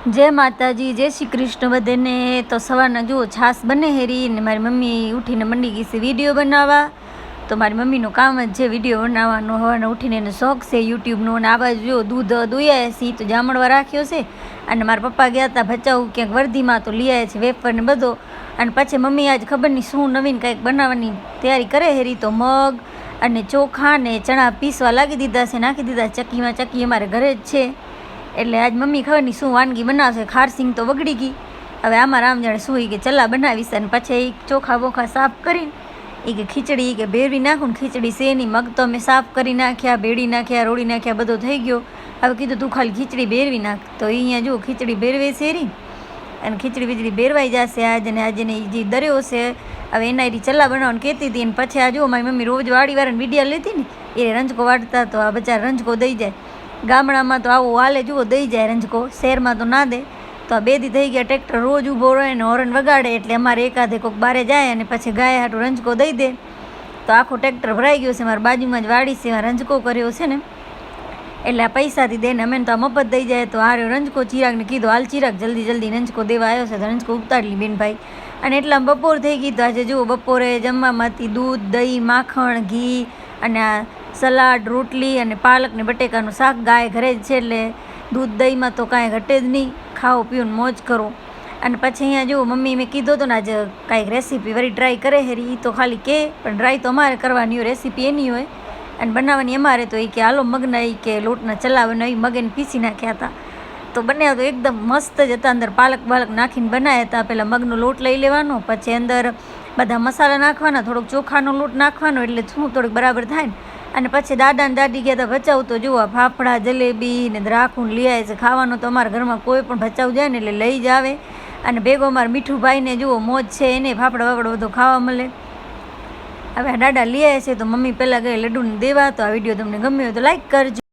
जय माताजी, जय श्री कृष्ण बधाने। तो सवारना जुओ छास बने हेरी ने मारी मम्मी उठीने मंडी गई से विडियो बनावा। तो मारी मम्मीનું કામ જ છે વિડીયો બનાવવાનું। હવાને ઉઠીને એનો શોખ છે યુટ્યુબનો અને આવા જો દૂધ દોયા છે તો જામણવા રાખ્યો છે અને મારા પપ્પા ગયા હતા ભચાઉ ક્યાંક વર્ધીમાં તો લઈ આવ્યા છે વેફર ને બધો। અને પછી મમ્મી આજ ખબર નહીં શું નવીન કંઈક બનાવવાની તૈયારી કરે હેરી તો મગ અને ચોખા ને ચણા પીસવા લાગી દીધા છે, નાખી દીધા ચક્કીમાં। ચક્કી અમારે ઘરે જ છે એટલે આજ મમ્મી ખબર નહીં શું વાનગી બનાવશે। ખારસિંગ તો બગડી ગઈ, હવે આમાં રામ જાણે શું કે ચલા બનાવીશ। અને પછી ચોખા બોખા સાફ કરીને એ કે ખીચડી કે ભેરવી નાખું ને ખીચડી છે નહીં। મગ તો મેં સાફ કરી નાખ્યા, બેડી નાખ્યા, રોડી નાખ્યા, બધો થઈ ગયો। હવે કીધું તું ખાલી ખીચડી ભેરવી નાખ, તો અહીંયા જુઓ ખીચડી ભેરવે છે રી અને ખીચડી વીજળી ભેરવાઈ જશે આજ। અને આજે જે દર્યો છે હવે એના એરી ચલા બનાવવાનું કહેતી હતી। અને પછી આ જુઓ મારી મમ્મી રોજ વાડીવાળાને વિડીયા લેતી ને એ રંજકો વાટતા તો આ બચારા રંજકો દઈ જાય। ગામડામાં તો આવો હાલે જુઓ દઈ જાય રંજકો, શહેરમાં તો ના દે। તો આ 2 દી થઈ ગયા ટ્રેક્ટર રોજ ઊભો રહે ને હોરન વગાડે એટલે અમારે એકાદે કોઈક બારે જાય અને પછી ગાય હાટું રંજકો દઈ દે તો આખો ટ્રેક્ટર ભરાઈ ગયો છે। મારા બાજુમાં જ વાડી છે, રંજકો કર્યો છે ને એટલે આ પૈસાથી દે ને અમે તો આ મફત દઈ જાય। તો આ રંજકો ચિરાગને કીધું હાલ ચિરાગ જલ્દી જલ્દી રંજકો દેવા આવ્યો છે તો રંજકો ઉતારી લી બેનભાઈ। અને એટલામાં બપોર થઈ ગઈ તો આજે જુઓ બપોરે જમવામાંથી દૂધ, દહીં, માખણ, ઘી અને આ સલાડ, રોટલી અને પાલક ને બટેકાનું શાક। ગાય ઘરે જ છે એટલે દૂધ દહીંમાં તો કાંઈ ઘટે જ નહીં, ખાઓ પીઓ ને મોજ કરો। અને પછી અહીંયા જુઓ મમ્મી મેં કીધું હતું ને આજે કાંઈક રેસીપી વળી ટ્રાય કરે હેરી, એ તો ખાલી કે પણ ટ્રાય તો અમારે કરવાની હોય, રેસીપી એની હોય અને બનાવવાની અમારે। તો એ કે હાલો મગના એ કે લોટના ચલાવવાના એ મગને પીસી નાખ્યા હતા તો બનાવ્યા તો એકદમ મસ્ત જ હતા। અંદર પાલક બાલક નાખીને બનાવ્યા હતા। પહેલાં મગનો લોટ લઈ લેવાનો, પછી અંદર બધા મસાલા નાખવાના, થોડોક ચોખાનો લોટ નાખવાનો એટલે શું થોડીક બરાબર થાય ને। અને પછી દાદા ને દાદી ગયા હતા ભચાઉ તો જુઓ ફાફડા, જલેબી ને રાખું લઈ આવે છે। ખાવાનું તો અમારા ઘરમાં કોઈ પણ ભચાઉ જાય ને એટલે લઈ જ આવે। અને ભેગો અમારા મીઠું ભાઈને જુઓ મોજ છે, એને ફાફડા વાફડા બધું ખાવા મળે। હવે દાદા લઈ આવે છે તો મમ્મી પહેલાં ગઈ લડ્ડુને દેવા। તો આ વિડીયો તમને ગમ્યો હોય તો લાઈક કરજો।